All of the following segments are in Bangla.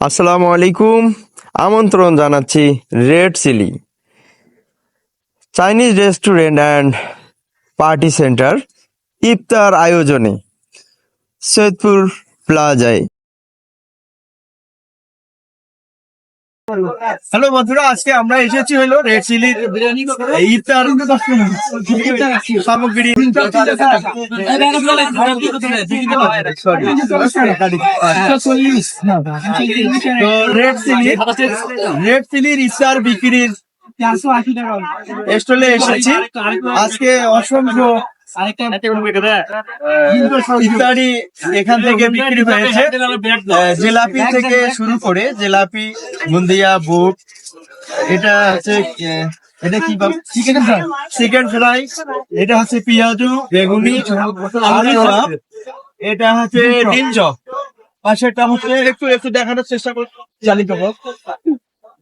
আসসালামু আলাইকুম। আমন্ত্রণ জানাচ্ছি red chilli Chinese restaurant and party centre ইফতার আয়োজনে সৈয়দপুর প্লাজায়। হ্যালো বন্ধুরা, আজকে আমরা এসেছি হলো রেড চিলির ইফতার সামগ্রী। তো রেড চিলির ইফতার বিক্রির স্টলে এসেছি। আজকে অসংখ্য ইত্যাদি এখান থেকে বিক্রি হয়েছে। জিলাপি থেকে শুরু করে জিলাপি, বুন্দিয়া, বুট, এটা হচ্ছে চিকেন ফ্রাই, এটা হচ্ছে পেঁয়াজু, বেগুনি, আলু চপ, এটা হচ্ছে ডিম চপ, পাশেরটা হচ্ছে একটু দেখানোর চেষ্টা করছি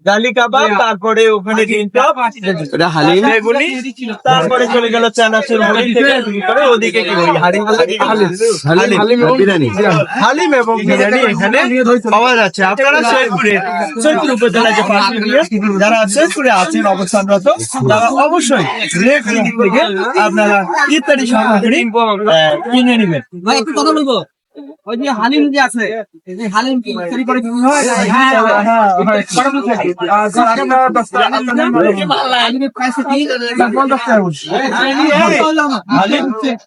জালি কাবাব, তারপরে ওখানে ডিম চপ, হালিম, বেগুনি, তারপরে চলে গেল চানাচুর, ওদিকে হালিম এবং বিরিয়ানি এখানে পাওয়া যাচ্ছে। আপনারা সৈয়দপুর উপজেলায় যে যারা সৈয়দপুরে আছেন অবস্থানরত, তারা অবশ্যই রেড চিলি থেকে আপনারা ইত্যাদি সামগ্রী কিনে নেবেন। একটু কথা বলবো, ওই যে হালিম যে আছে, হালিম কি তৈরি করে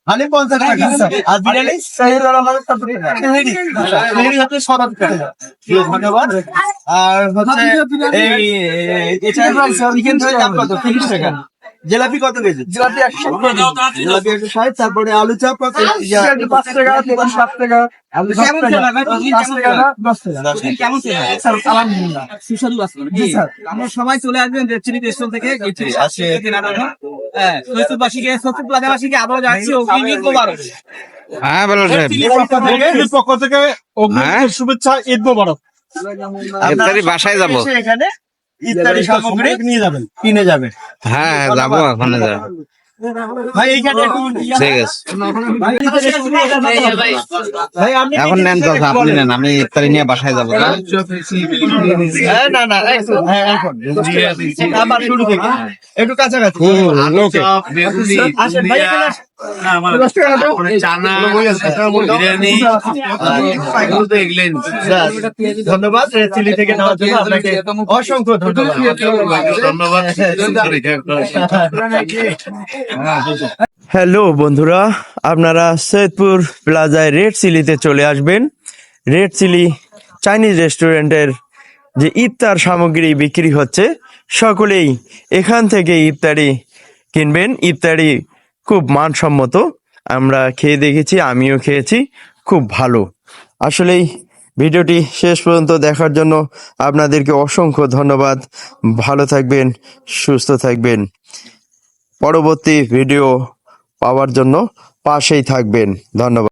হালিম 50 টাকা আর বিরিয়ানি ধন্যবাদ। আর হচ্ছে এই চিকেন ফ্রাই দাম কত? 30 টাকা। জিলাপি কত কেজি? জিলাপি 160। তারপরে আলু চপ কত? 5 টাকা, 7 টাকা। আমরা সবাই চলে আসবেন রেড চিলি রেস্টুরেন্ট থেকে। আবার যাচ্ছি হ্যাঁ বলো সাহেব, পক্ষ থেকে শুভেচ্ছা, ঈদ মোবারক। ইফতারি বাসায় যাবো, এখানে ইত্যাদি সামগ্রী নিয়ে যাবেন, কিনে যাবেন। হ্যাঁ যাবো, ওখানে যাবো। ভাই এইখানে ঠিক আছে, ভাই আপনি এখন নেন তো, আপনি নেন, আমি ইফতারি নিয়ে বাসায় যাবো। না এখন আবার শুরু থেকে একটু কাছাকাছি। আসেন ভাই, এখানে ধন্যবাদ রেড চিলি থেকে নেওয়ার জন্য আপনাকে অসংখ্য ধন্যবাদ। হ্যালো বন্ধুরা, আপনারা সৈয়দপুর প্লাজায় রেড চিলিতে চলে আসবেন। রেড চিলি চাইনিজ রেস্টুরেন্টের যে ইফতার সামগ্রী বিক্রি হচ্ছে, সকলেই এখান থেকে ইফতারি কিনবেন। ইফতারি খুব মানসম্মত, আমরা খেয়ে দেখেছি, আমিও খেয়েছি, খুব ভালো। আসলেই ভিডিওটি শেষ পর্যন্ত দেখার জন্য আপনাদেরকে অসংখ্য ধন্যবাদ। ভালো থাকবেন, সুস্থ থাকবেন। পরবর্তী ভিডিও পাওয়ার জন্য পাশেই থাকবেন। ধন্যবাদ।